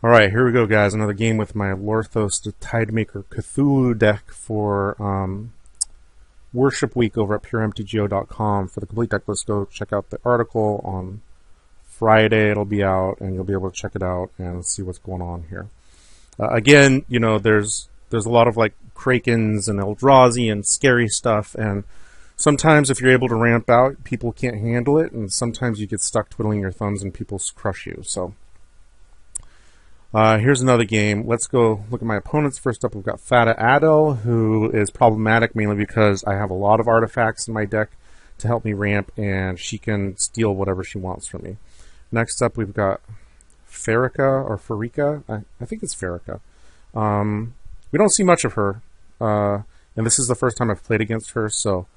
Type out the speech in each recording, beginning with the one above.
Alright, here we go, guys. Another game with my Lorthos Tidemaker Cthulhu deck for Worship Week over at puremtgo.com. For the complete deck list, go check out the article on Friday. It'll be out, and you'll be able to check it out and see what's going on here. Again, you know, there's a lot of like Krakens and Eldrazi and scary stuff, and sometimes if you're able to ramp out, people can't handle it, and sometimes you get stuck twiddling your thumbs and people crush you. So here's another game. Let's go look at my opponents. First up, we've got Thada Adel, who is problematic mainly because I have a lot of artifacts in my deck to help me ramp, and she can steal whatever she wants from me. Next up, we've got Pharika. I think it's Pharika. We don't see much of her, and this is the first time I've played against her, so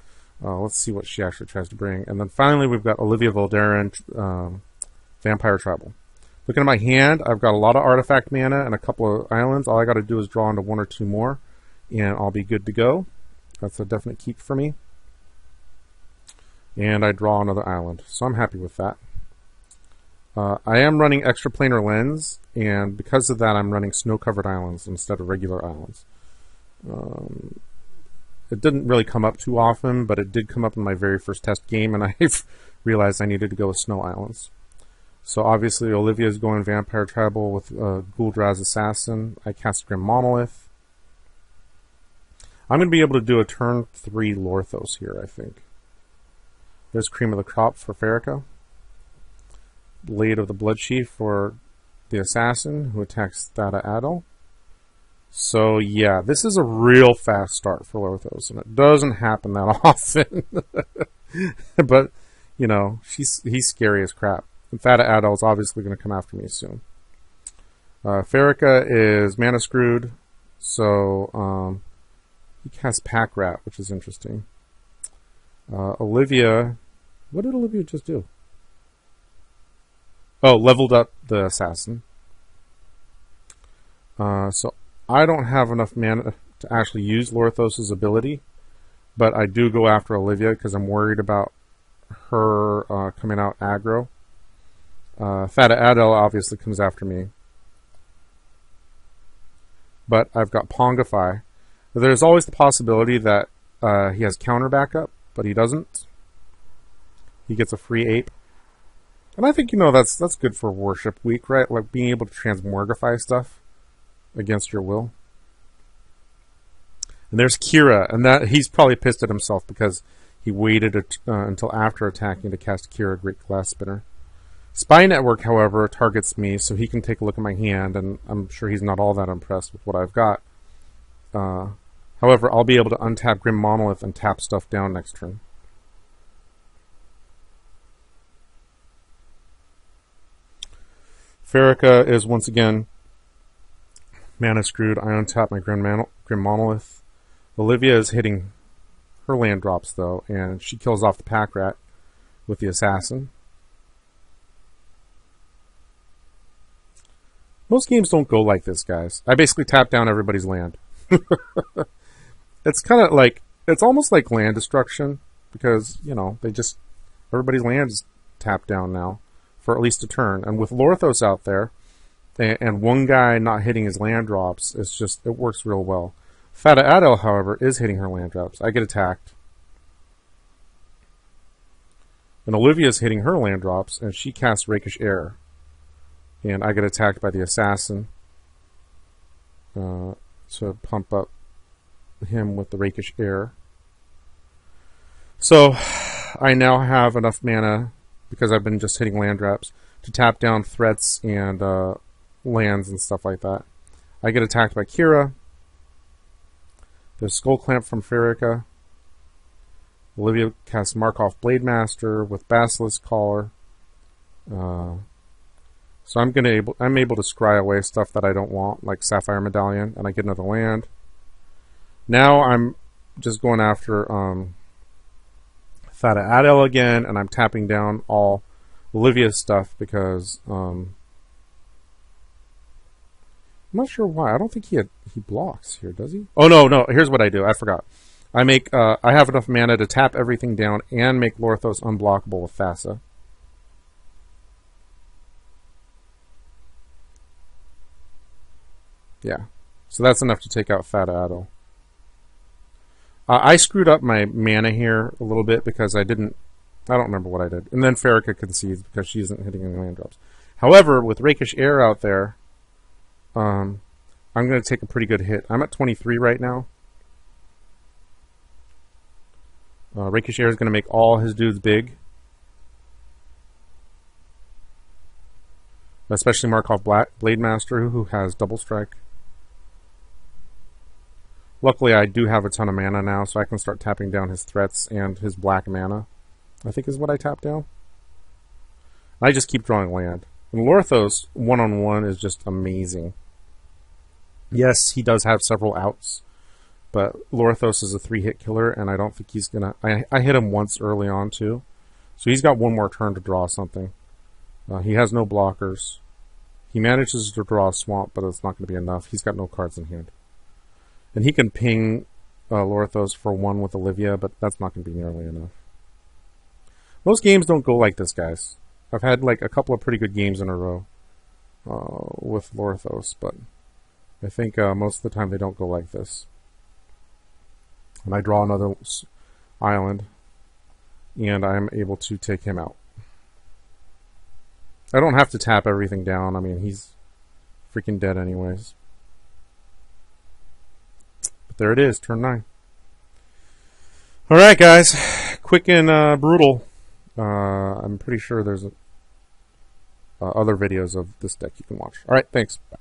let's see what she actually tries to bring. And then finally, we've got Olivia Voldaren, Vampire Tribal. Looking at my hand, I've got a lot of artifact mana and a couple of islands. All I got to do is draw into one or two more, and I'll be good to go. That's a definite keep for me. And I draw another island, so I'm happy with that. I am running extra planar lens, and because of that, I'm running snow-covered islands instead of regular islands. It didn't really come up too often, but it did come up in my very first test game, and I realized I needed to go with snow islands. So obviously Olivia is going Vampire Tribal with Ghoul-Draz Assassin. I cast Grim Monolith. I'm going to be able to do a turn 3 Lorthos here, I think. There's Cream of the Crop for Pharika. Blade of the Bloodchief for the Assassin, who attacks Thada Adel. So yeah, this is a real fast start for Lorthos, and it doesn't happen that often. But, you know, he's scary as crap. And Thada Adel is obviously going to come after me soon. Pharika is mana screwed, so he casts Pack Rat, which is interesting. Olivia, what did Olivia just do? Oh, leveled up the Assassin. So I don't have enough mana to actually use Lorthos' ability, but I do go after Olivia because I'm worried about her coming out aggro. Thada Adel obviously comes after me. But I've got Pongify. There's always the possibility that he has counter backup, but he doesn't. He gets a free ape. And I think, you know, that's good for Worship Week, right? Like being able to transmorgify stuff against your will. And there's Kira, and that he's probably pissed at himself because he waited until after attacking to cast Kira, Great Glass Spinner. Spy Network, however, targets me, so he can take a look at my hand, and I'm sure he's not all that impressed with what I've got. However, I'll be able to untap Grim Monolith and tap stuff down next turn. Pharika is once again mana screwed. I untap my Grim Monolith. Olivia is hitting her land drops, though, and she kills off the Pack Rat with the Assassin. Most games don't go like this, guys. I basically tap down everybody's land. It's kind of like, it's almost like land destruction, because, you know, everybody's land is tapped down now for at least a turn. And with Lorthos out there, and one guy not hitting his land drops, it works real well. Thada Adel, however, is hitting her land drops. I get attacked. And Olivia's hitting her land drops, and she casts Rakish Air. And I get attacked by the Assassin to pump up him with the Rakish Air. So I now have enough mana, because I've been just hitting land drops, to tap down threats and lands and stuff like that. I get attacked by Kira. There's Skull Clamp from Pharika. Olivia casts Markov Blade Master with Basilisk Collar. So I'm able to scry away stuff that I don't want, like Sapphire Medallion, and I get another land. Now I'm just going after Thada Adel again, and I'm tapping down all Olivia's stuff because I'm not sure why. I don't think he blocks here, does he? Oh no! Here's what I do. I forgot. I have enough mana to tap everything down and make Lorthos unblockable with Thassa. Yeah. So that's enough to take out Thada Adel. I screwed up my mana here a little bit because I don't remember what I did. And then Pharika concedes because she isn't hitting any land drops. However, with Rakish Air out there, I'm going to take a pretty good hit. I'm at 23 right now. Rakish Air is going to make all his dudes big. Especially Markov Blade Master, who has double strike. Luckily, I do have a ton of mana now, so I can start tapping down his threats and his black mana, I think is what I tap down. I just keep drawing land. And Lorthos, one-on-one, is just amazing. Yes, he does have several outs, but Lorthos is a 3-hit killer, and I don't think he's going to... I hit him once early on, too. So he's got one more turn to draw something. He has no blockers. He manages to draw a swamp, but it's not going to be enough. He's got no cards in hand. And he can ping Lorthos for 1 with Olivia, but that's not going to be nearly enough. Most games don't go like this, guys. I've had like a couple of pretty good games in a row with Lorthos, but I think most of the time they don't go like this. And I draw another island, and I'm able to take him out. I don't have to tap everything down. I mean, he's freaking dead anyways. But there it is, turn 9. Alright, guys. Quick and brutal. I'm pretty sure there's other videos of this deck you can watch. Alright, thanks. Bye.